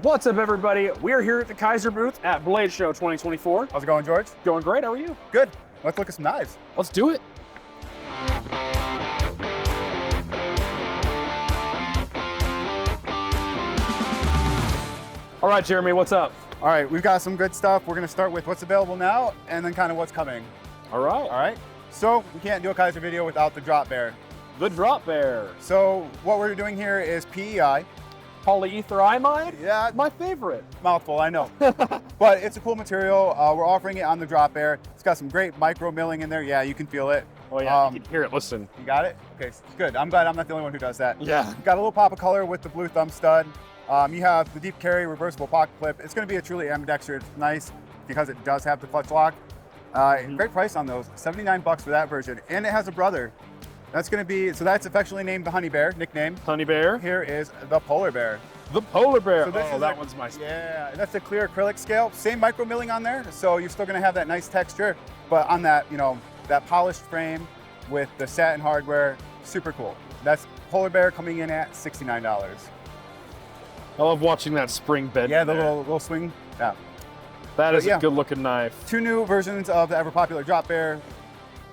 What's up, everybody? We are here at the Kaiser booth at Blade Show 2024. How's it going, George? Going great. How are you? Good. Let's look at some knives. Let's do it. All right, Jeremy, what's up? All right, we've got some good stuff. We're going to start with what's available now and then kind of what's coming. All right. All right. So we can't do a Kaiser video without the drop bear. The drop bear. So what we're doing here is PEI. Polyethylamide? Yeah, My favorite. mouthful, I know. But it's a cool material. We're offering it on the drop bear. It's got some great micro milling in there. Yeah, you can feel it. Oh, yeah, you can hear it. Listen. You got it? Okay, good. I'm glad I'm not the only one who does that. Yeah. Got a little pop of color with the blue thumb stud. You have the deep carry reversible pocket clip. It's going to be a truly ambidextrous. It's nice because it does have the clutch lock. Great price on those, $79 for that version. And it has a brother. That's going to be, so that's affectionately named the Honey Bear, nickname. Honey bear. Here is the Polar Bear. The polar bear. So this Oh, is that a- one's my favorite. Yeah, and that's a clear acrylic scale. Same micro milling on there, so you're still going to have that nice texture, but on that, that polished frame with the satin hardware, super cool. That's Polar Bear coming in at $69. I love watching that spring bed. Yeah, the there. little swing. Yeah. That is yeah. a good looking knife. Two new versions of the ever popular drop bear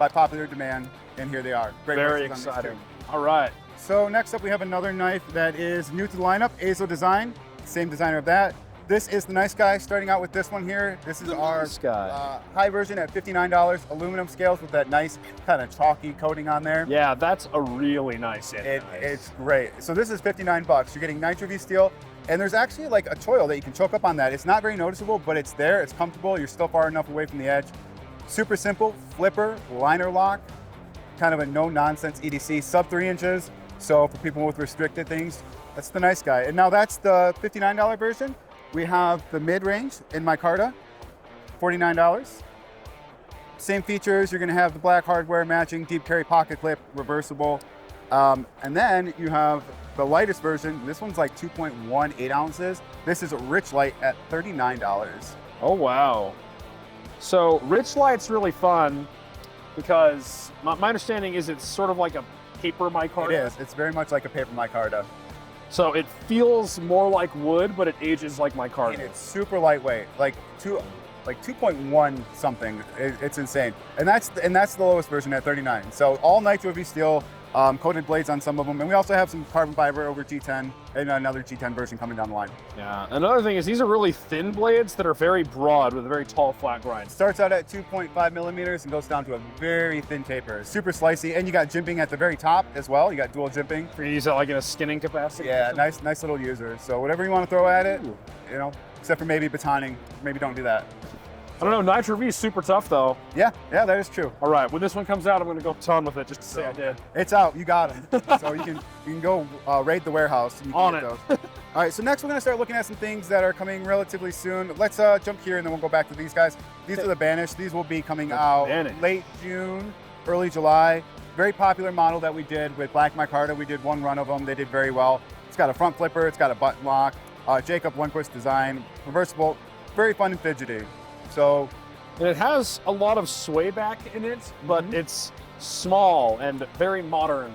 by popular demand, and here they are. Great Very prices on these exciting. two. All right. So next up we have another knife that is new to the lineup, Azo Design, same designer of that. This is the nice guy, starting out with this one here. This is The our nice guy. high version at $59, aluminum scales with that nice kind of chalky coating on there. Yeah, that's a really nice knife. It's great. So this is $59. You're getting Nitro V steel, and there's actually like a choil that you can choke up on that. It's not very noticeable, but it's there, it's comfortable, you're still far enough away from the edge. Super simple, flipper, liner lock, kind of a no-nonsense EDC, sub 3 inches. So for people with restricted things, that's the nice guy. And now that's the $59 version. We have the mid-range in micarta, $49. Same features, you're gonna have the black hardware matching, deep carry pocket clip, reversible. And then you have the lightest version. This one's like 2.18 ounces. This is a Rich Light at $39. Oh, wow. So Rich Light's really fun because my understanding is it's sort of like a paper micarta. It is, it's very much like a paper micarta. So it feels more like wood, but it ages like And micarta. it's super lightweight, like 2.1 something. It's insane. And that's the lowest version at 39. So all Nitro V steel, coated blades on some of them. And we also have some carbon fiber over G10 and another G10 version coming down the line. Yeah. Another thing is these are really thin blades that are very broad with a very tall flat grind. Starts out at 2.5 millimeters and goes down to a very thin taper. Super slicey, and you got jimping at the very top as well. You got dual jimping. You're gonna use that like in a skinning capacity? Yeah, nice little user. So whatever you want to throw at it, except for maybe batoning, maybe don't do that. I don't know, Nitro V is super tough though. Yeah, that is true. All right, when this one comes out, I'm gonna go ton with it just to say I did. It's out, you got it. So you can go raid the warehouse. And you can On get it. those. All right, so next we're gonna start looking at some things that are coming relatively soon. Let's jump here and then we'll go back to these guys. These are the Banish. These will be coming out Banish. late June, early July. Very popular model that we did with Black Micarta. We did one run of them. They did very well. It's got a front flipper. It's got a button lock. Jacob Lundquist design, reversible, very fun and fidgety. So And it has a lot of sway back in it, but it's small and very modern.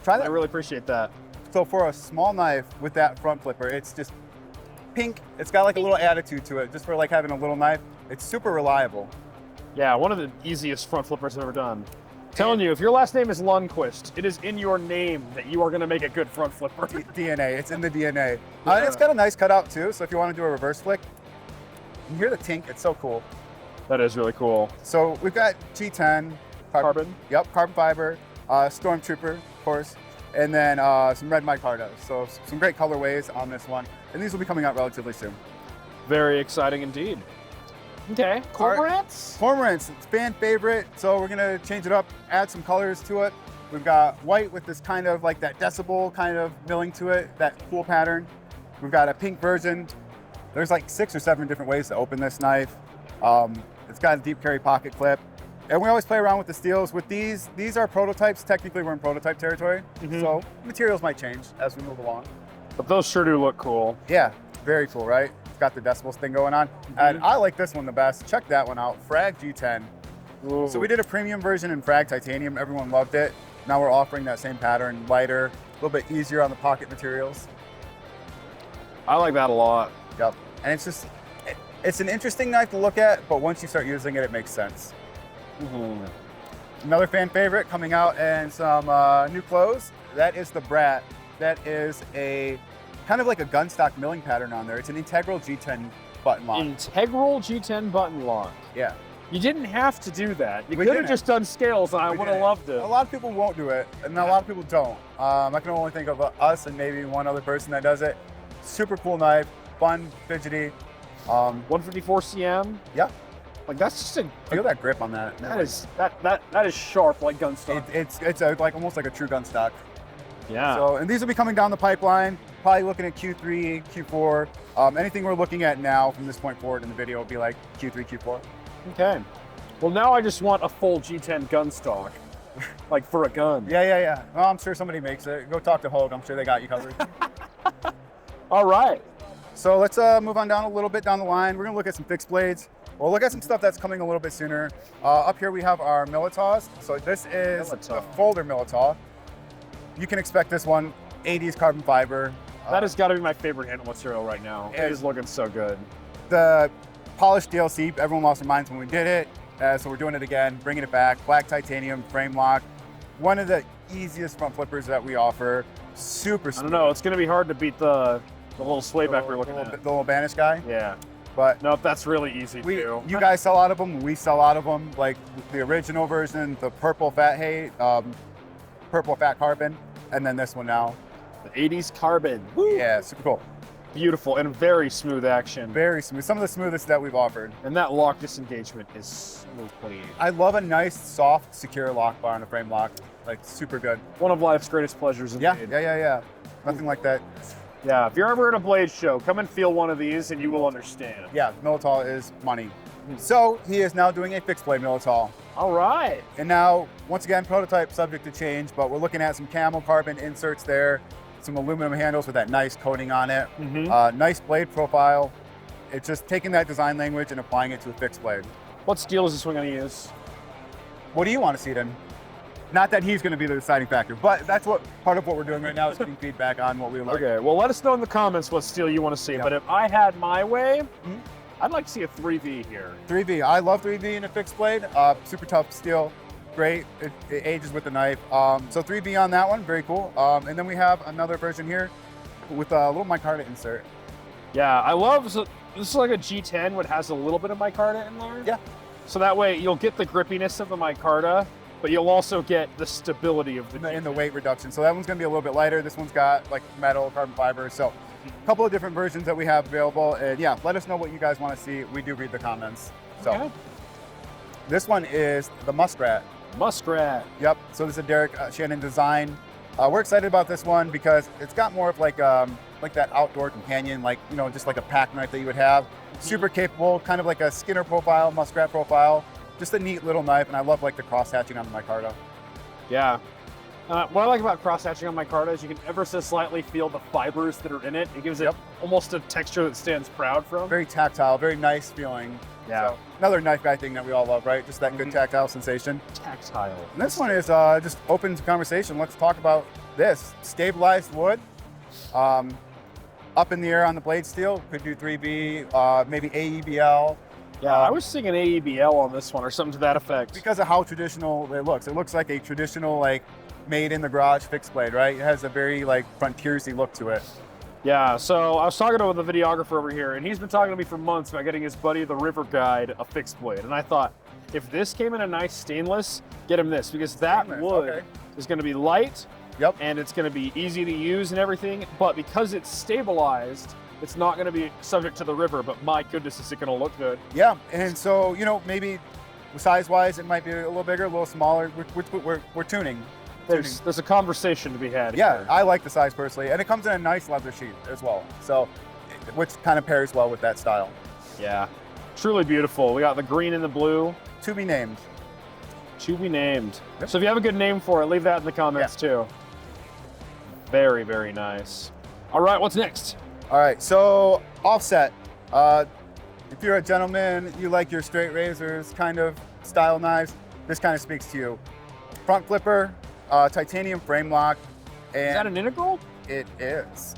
try I that. really appreciate that. So for a small knife with that front flipper, it's just pink. It's got like a little attitude to it, just for like having a little knife. It's super reliable. Yeah, one of the easiest front flippers I've ever done. Telling you, if your last name is Lundquist, it is in your name that you are gonna make a good front flipper. DNA, it's in the DNA. Yeah. And it's got a nice cutout too, so if you want to do a reverse flick, you hear the tink, it's so cool. That is really cool. So we've got G10. Carbon. Yep, carbon fiber, Stormtrooper, of course, and then some red micarta. So some great colorways on this one. And these will be coming out relatively soon. Very exciting indeed. Okay, cormorants? Cormorants, it's fan favorite, so we're gonna change it up, add some colors to it. We've got white with this kind of like that decibel kind of milling to it, that cool pattern. We've got a pink version. There's like 6 or 7 different ways to open this knife. It's got a deep carry pocket clip. And we always play around with the steels. With these are prototypes. Technically, we're in prototype territory. So materials might change as we move along. But those sure do look cool. Yeah, very cool, right? It's got the decibels thing going on. And I like this one the best. Check that one out, Frag G10. Ooh. So we did a premium version in Frag Titanium. Everyone loved it. Now we're offering that same pattern, lighter, a little bit easier on the pocket materials. I like that a lot. Yep. And it's just, it's an interesting knife to look at, but once you start using it, it makes sense. Mm-hmm. Another fan favorite coming out in some new clothes, that is the Brat. That is a kind of like a gun stock milling pattern on there. It's an integral G10 button lock. Integral G10 button lock. Yeah. You didn't have to do that. You We could have didn't. just done scales, and I would have loved it. A lot of people won't do it, and a lot of people don't. I can only think of us and maybe one other person that does it. Super cool knife, fun, fidgety. 154 cm. Yeah. Like that's just a Feel that grip on that. that is sharp like gun stock. It's like almost like a true gun stock. Yeah. So, and these will be coming down the pipeline. Probably looking at Q3, Q4. Anything we're looking at now from this point forward in the video will be like Q3, Q4. Okay. Well, now I just want a full G10 gun stock, like for a gun. Yeah. Well, I'm sure somebody makes it. Go talk to Hogue. I'm sure they got you covered. All right. So let's move on down a little bit down the line. We're gonna look at some fixed blades. We'll look at some stuff that's coming a little bit sooner. Up here we have our Militaws. So this is Militaw. a folder Militaw. You can expect this one, 80s carbon fiber. That has got to be my favorite handle material right now. It It is looking so good. The polished DLC, everyone lost their minds when we did it. So we're doing it again, bringing it back. Black titanium frame lock. One of the easiest front flippers that we offer. Super I smooth. don't know. It's going to be hard to beat the little sway back we're looking the at. little Banish guy. Yeah. But Nope, that's really easy too. you guys sell out of them. We sell out of them. Like the original version, the purple fat purple fat carbon, and then this one now. The 80s carbon. Woo. Yeah, super cool. Beautiful and very smooth action. Very smooth. Some of the smoothest that we've offered. And that lock disengagement is so clean. I love a nice, soft, secure lock bar on a frame lock. Like super good. One of life's greatest pleasures indeed. Yeah. Nothing like that. Yeah, if you're ever at a blade show, come and feel one of these and you will understand. Yeah, Militaw is money. So he is now doing a fixed blade Militaw. All right. And now, once again, prototype subject to change, but we're looking at some camel carbon inserts there, some aluminum handles with that nice coating on it, nice blade profile. It's just taking that design language and applying it to a fixed blade. What steel is this one going to use? What do you want to see then? Not that he's going to be the deciding factor, but that's what part of what we're doing right now is getting feedback on what we like. Okay, well, let us know in the comments what steel you want to see. Yeah. But if I had my way, I'd like to see a 3V here. 3V. I love 3V in a fixed blade. Super tough steel. Great. It ages with the knife. So 3V on that one. Very cool. And then we have another version here with a little micarta insert. Yeah, I love, so this is like a G10, which has a little bit of micarta in there. Yeah. So that way you'll get the grippiness of the micarta, but you'll also get the stability of the In the weight reduction. So that one's going to be a little bit lighter. This one's got like metal, carbon fiber. So a couple of different versions that we have available. And yeah, let us know what you guys want to see. We do read the comments. So Okay. this one is the Muskrat. Muskrat. Yep. So this is a Derek Shannon design. We're excited about this one because it's got more of like that outdoor companion, like, you know, just like a pack knife that you would have. Super capable, kind of like a Skinner profile, Muskrat profile. Just a neat little knife, and I love like the cross hatching on the micarta. Yeah. What I like about cross hatching on micarta is you can ever so slightly feel the fibers that are in it. It gives it almost a texture that stands proud from. Very tactile, very nice feeling. Yeah. So, another knife guy thing that we all love, right? Just that good tactile sensation. Tactile. And this one is just open to conversation. Let's talk about this. Stabilized wood. Up in the air on the blade steel. Could do 3B, maybe AEBL. Yeah, I was thinking AEBL on this one or something to that effect. Because of how traditional it looks. It looks like a traditional, like, made in the garage fixed blade, right? It has a very, like, frontiersy look to it. Yeah, so I was talking to the videographer over here, and he's been talking to me for months about getting his buddy, the River Guide, a fixed blade. And I thought, if this came in a nice stainless, get him this, because that wood is going to be light, and it's going to be easy to use and everything, but because it's stabilized, it's not going to be subject to the river, but my goodness, is it going to look good. Yeah, and so, you know, maybe size-wise, it might be a little bigger, a little smaller. We're tuning. There's a conversation to be had here. I like the size personally, and it comes in a nice leather sheath as well, so which kind of pairs well with that style. Yeah, truly beautiful. We got the green and the blue. To be named. To be named. So if you have a good name for it, leave that in the comments too. Very, very nice. All right, what's next? All right, so offset. If you're a gentleman, you like your straight razors kind of style knives, this kind of speaks to you. Front flipper, titanium frame lock. And is that an integral? It is.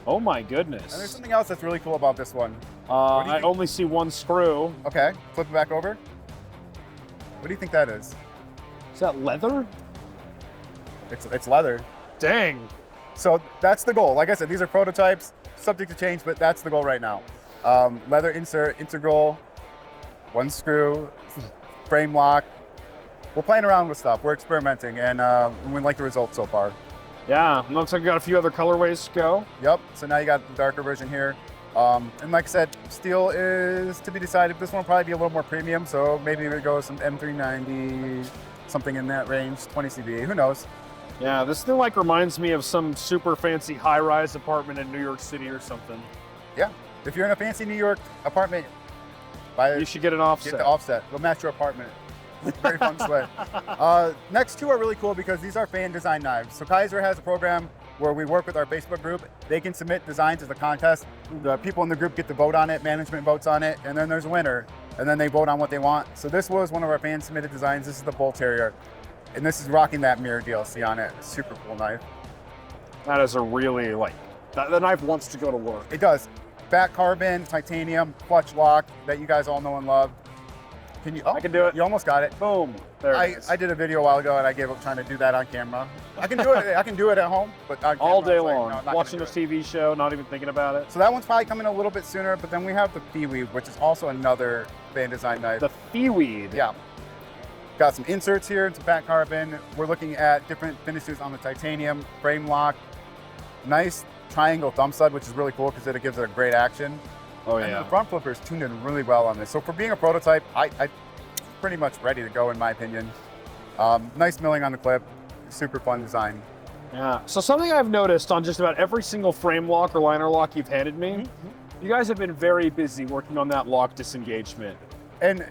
Oh my And there's goodness. something else that's really cool about this one. do you I think? only see one screw. Okay, flip it back over. What do you think that is? Is that leather? It's leather. Dang. So that's the goal. Like I said, these are prototypes, subject to change, but that's the goal right now. Leather insert, integral, one screw, frame lock. We're playing around with stuff. We're experimenting, and we like the results so far. Yeah, looks like we got a few other colorways to go. Yep, so now you got the darker version here. And like I said, steel is to be decided. This one will probably be a little more premium, so maybe we go some M390, something in that range, 20 CBA, who knows? Yeah, this thing like reminds me of some super fancy high-rise apartment in New York City or something. Yeah, if you're in a fancy New York apartment, You should get an offset. get the offset. It'll match your apartment. Very fun sway. Next two are really cool because these are fan design knives. So Kaiser has a program where we work with our Facebook group. They can submit designs as a contest. The people in the group get to vote on it, management votes on it, and then there's a winner. And then they vote on what they want. So this was one of our fan submitted designs. This is the Bull Terrier. And this is rocking that mirror DLC on it. Super cool knife. That is a really, the knife wants to go to work. It does. Back carbon, titanium, clutch lock that you guys all know and love. Can you? Oh, I can do it. You almost got it. Boom. There it is. I did a video a while ago and I gave up trying to do that on camera. I can do it. I can do it at home, but on All camera, day it's like, long, no, I'm not watching a gonna do TV show, not even thinking about it. it. So that one's probably coming a little bit sooner, but then we have the Feeweed, which is also another fan design knife. The Feeweed. Yeah. Got some inserts here, some back carbon. We're looking at different finishes on the titanium, frame lock, nice triangle thumb stud, which is really cool because it gives it a great action. Oh And yeah. the front flipper is tuned in really well on this. So for being a prototype, I pretty much ready to go in my opinion. Nice milling on the clip, super fun design. Yeah. So something I've noticed on just about every single frame lock or liner lock you've handed me, you guys have been very busy working on that lock disengagement. And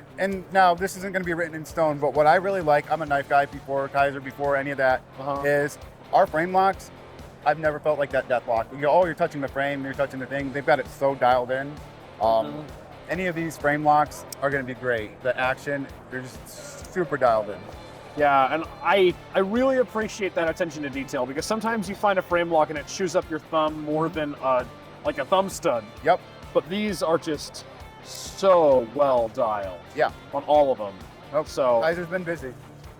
now this isn't going to be written in stone, but what I really like, I'm a knife guy before Kaiser, before any of that, is our frame locks. I've never felt like that death lock. You go, oh, you're touching the frame, you're touching the thing. They've got it so dialed in. Any of these frame locks are going to be great. The action, they're just super dialed in. Yeah, and I really appreciate that attention to detail because sometimes you find a frame lock and it chews up your thumb more than like a thumb stud. Yep. But these are just so well dialed. Yeah. On all of them. Nope. So Kaiser's been busy.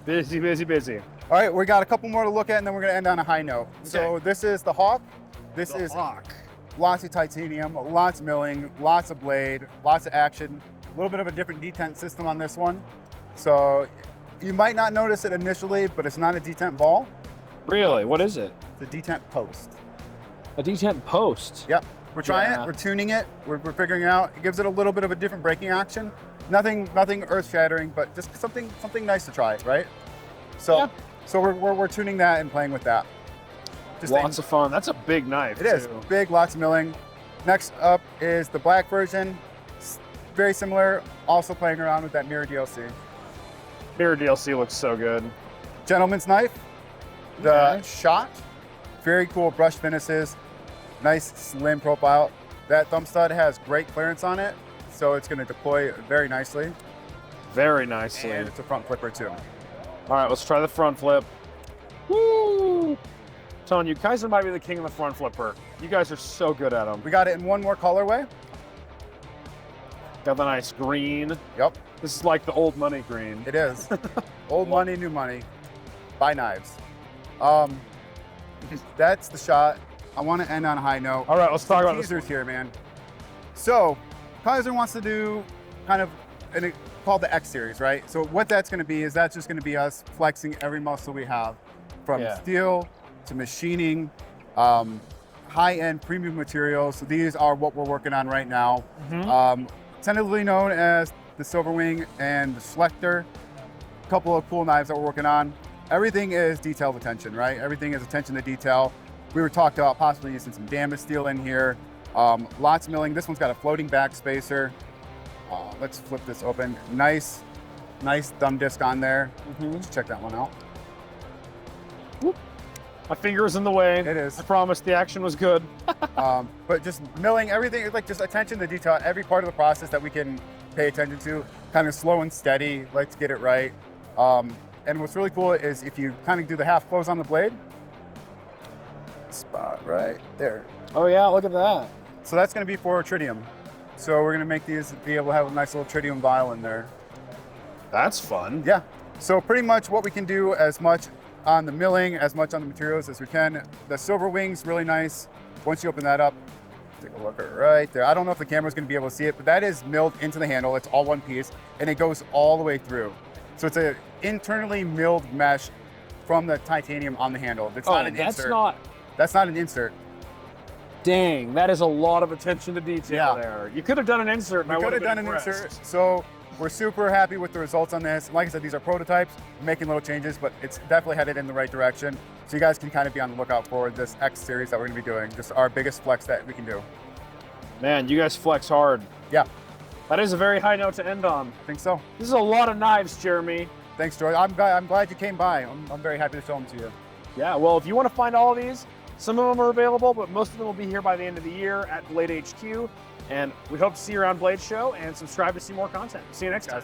busy, busy, busy. All right, we got a couple more to look at, and then we're going to end on a high note. So this is the Hawk. This is Hawk. lots of titanium, lots of milling, lots of blade, lots of action. A little bit of a different detent system on this one. So you might not notice it initially, but it's not a detent ball. Really? What is it? It's a detent post. A detent post. Yep. We're trying Yeah. it. We're tuning it. We're figuring it out. It gives it a little bit of a different braking action. Nothing earth-shattering, but just something nice to try, right? So, Yeah. so we're tuning that and playing with that. Just Lots of fun. That's a big knife. It is too. big, lots of milling. Next up is the black version. Very similar. Also playing around with that mirror DLC. Mirror DLC looks so good. Gentleman's knife. The Okay. shot. Very cool brush finishes. Nice slim profile. That thumb stud has great clearance on it, so it's going to deploy very nicely. Very nicely. And it's a front flipper too. All right, let's try the front flip. Woo! Telling you, Kaiser might be the king of the front flipper. You guys are so good at them. We got it in one more colorway. Got the nice green. Yep, This is like the old money green. it is. Old money, new money. Buy knives. That's the shot. I want to end on a high note. All right, let's talk about this. Teasers here, man. So, Kaiser wants to do kind of called the X series, right? So what that's going to be is that's just going to be us flexing every muscle we have, from steel to machining, high-end premium materials. So these are what we're working on right now. Tentatively known as the Silverwing and the Schlechter. A couple of cool knives that we're working on. Everything is detailed attention, right? Everything is attention to detail. We were talking about possibly using some damage steel in here. Lots of milling. This one's got a floating back spacer. Let's flip this open. Nice thumb disc on there. Let's check that one out. My finger is in the way. It is. I promise the action was good. But just milling everything, it's like just attention to detail, every part of the process that we can pay attention to, kind of slow and steady, let's get it right. And what's really cool is if you kind of do the half close on the blade, spot right there. Oh yeah, look at that. So that's going to be for tritium. So we're going to make these be able to have a nice little tritium vial in there. That's fun. Yeah. So pretty much what we can do as much on the milling, as much on the materials as we can. The silver wings, really nice. Once you open that up, take a look right there. I don't know if the camera's going to be able to see it, but that is milled into the handle. It's all one piece, and it goes all the way through. So it's a internally milled mesh from the titanium on the handle. It's not an insert. That's not an insert. Dang, that is a lot of attention to detail there. You could have done an insert. And we could have done an insert. So we're super happy with the results on this. Like I said, these are prototypes, making little changes, but it's definitely headed in the right direction. So you guys can kind of be on the lookout for this X series that we're going to be doing. Just our biggest flex that we can do. Man, you guys flex hard. Yeah. That is a very high note to end on. I think so. This is a lot of knives, Jeremy. Thanks, George. I'm glad you came by. I'm very happy to show them to you. Yeah, well, if you want to find all of these, some of them are available, but most of them will be here by the end of the year at Blade HQ. And we hope to see you around Blade Show, and subscribe to see more content. See you next time.